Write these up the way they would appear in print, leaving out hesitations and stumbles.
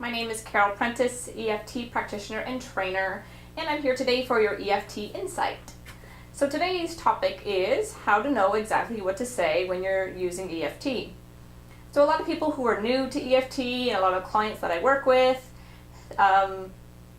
My name is Carol Prentice, EFT practitioner and trainer, and I'm here today for your EFT Insight. So today's topic is how to know exactly what to say when you're using EFT. So a lot of people who are new to EFT and a lot of clients that I work with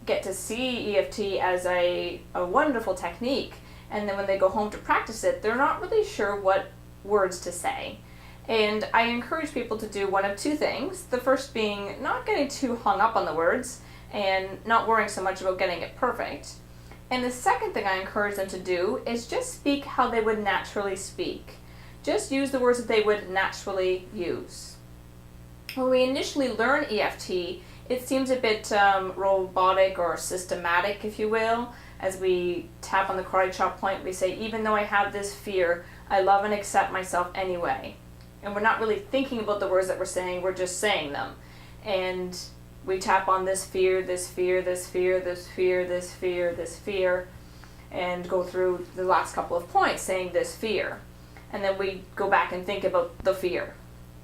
get to see EFT as a wonderful technique, and then when they go home to practice it, they're not really sure what words to say. And I encourage people to do one of two things. The first being not getting too hung up on the words and not worrying so much about getting it perfect. And the second thing I encourage them to do is just speak how they would naturally speak. Just use the words that they would naturally use. When we initially learn EFT, it seems a bit robotic or systematic, if you will. As we tap on the karate chop point, we say, even though I have this fear, I love and accept myself anyway. And we're not really thinking about the words that we're saying, we're just saying them. And we tap on this fear, this fear, this fear, this fear, this fear, this fear, and go through the last couple of points saying this fear. And then we go back and think about the fear.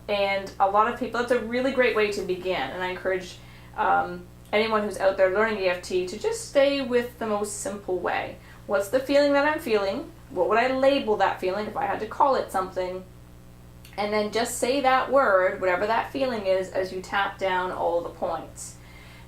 And a lot of people, it's a really great way to begin. And I encourage anyone who's out there learning EFT to just stay with the most simple way. What's the feeling that I'm feeling? What would I label that feeling if I had to call it something? And then just say that word, whatever that feeling is, as you tap down all the points.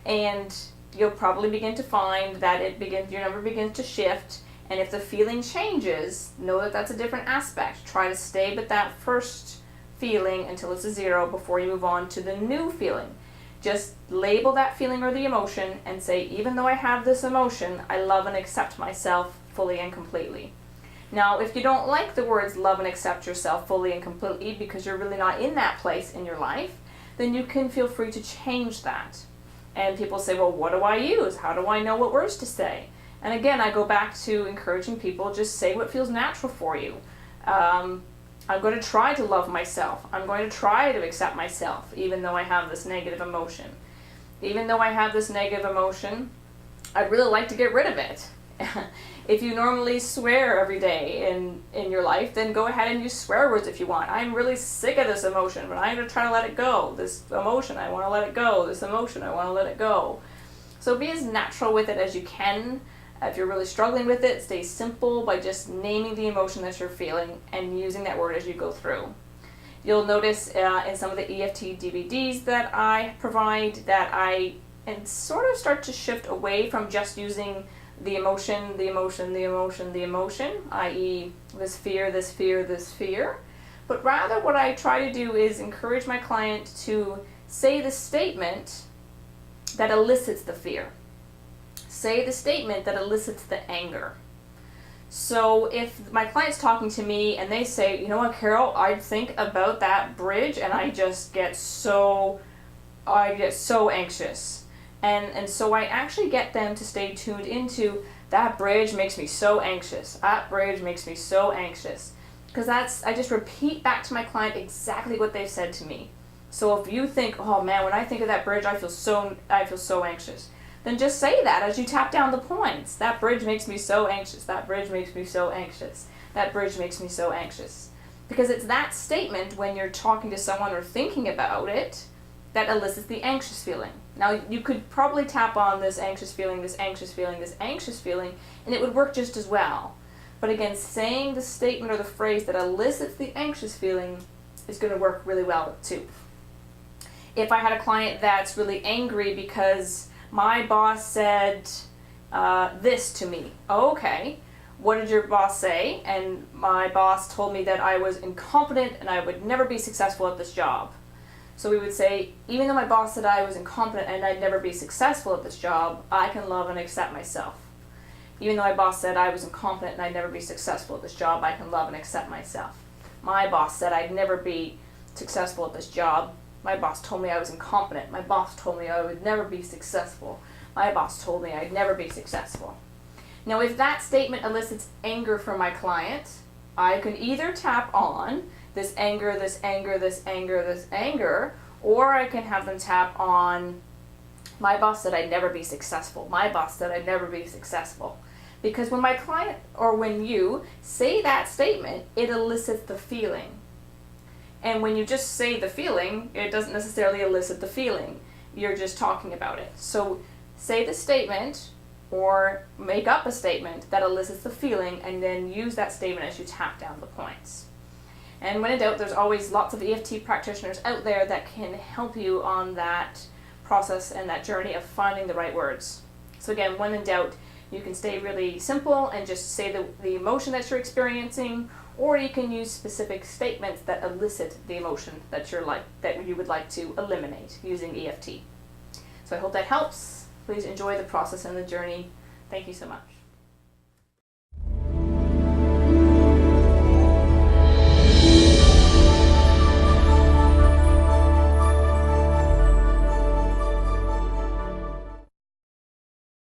And you'll probably begin to find that your number begins to shift. And if the feeling changes, know that that's a different aspect. Try to stay with that first feeling until it's a 0 before you move on to the new feeling. Just label that feeling or the emotion and say, even though I have this emotion, I love and accept myself fully and completely. Now, if you don't like the words love and accept yourself fully and completely because you're really not in that place in your life, then you can feel free to change that. And people say, well, what do I use? How do I know what words to say? And again, I go back to encouraging people, just say what feels natural for you. I'm going to try to love myself. I'm going to try to accept myself, even though I have this negative emotion. Even though I have this negative emotion, I'd really like to get rid of it. If you normally swear every day in your life, then go ahead and use swear words if you want. I'm really sick of this emotion, but I'm going to try to let it go. This emotion, I want to let it go. This emotion, I want to let it go. So be as natural with it as you can. If you're really struggling with it, stay simple by just naming the emotion that you're feeling and using that word as you go through. You'll notice in some of the EFT DVDs that I provide that I sort of start to shift away from just using the emotion, the emotion, the emotion, the emotion, i.e. this fear, this fear, this fear. But rather what I try to do is encourage my client to say the statement that elicits the fear. Say the statement that elicits the anger. So if my client's talking to me and they say, you know what, Carol, I think about that bridge and I get so anxious. And so I actually get them to stay tuned into that bridge makes me so anxious. That bridge makes me so anxious. Because I just repeat back to my client exactly what they've said to me. So if you think, oh man, when I think of that bridge, I feel so anxious. Then just say that as you tap down the points. That bridge makes me so anxious. That bridge makes me so anxious. That bridge makes me so anxious. Because it's that statement when you're talking to someone or thinking about it that elicits the anxious feeling. Now, you could probably tap on this anxious feeling, this anxious feeling, this anxious feeling, and it would work just as well. But again, saying the statement or the phrase that elicits the anxious feeling is going to work really well too. If I had a client that's really angry because my boss said this to me, okay, what did your boss say? And my boss told me that I was incompetent and I would never be successful at this job. So we would say, even though my boss said I was incompetent and I'd never be successful at this job, I can love and accept myself. Even though my boss said I was incompetent and I'd never be successful at this job, I can love and accept myself. My boss said I'd never be successful at this job. My boss told me I was incompetent. My boss told me I would never be successful. My boss told me I'd never be successful. Now, if that statement elicits anger from my client, I can either tap on this anger, this anger, this anger, this anger, or I can have them tap on, my boss said I'd never be successful. My boss said I'd never be successful. Because when my client, or when you say that statement, it elicits the feeling. And when you just say the feeling, it doesn't necessarily elicit the feeling. you're just talking about it. So say the statement or make up a statement that elicits the feeling, and then use that statement as you tap down the points. And when in doubt, there's always lots of EFT practitioners out there that can help you on that process and that journey of finding the right words. So again, when in doubt, you can stay really simple and just say the emotion that you're experiencing, or you can use specific statements that elicit the emotion that you would like to eliminate using EFT. So I hope that helps. Please enjoy the process and the journey. Thank you so much.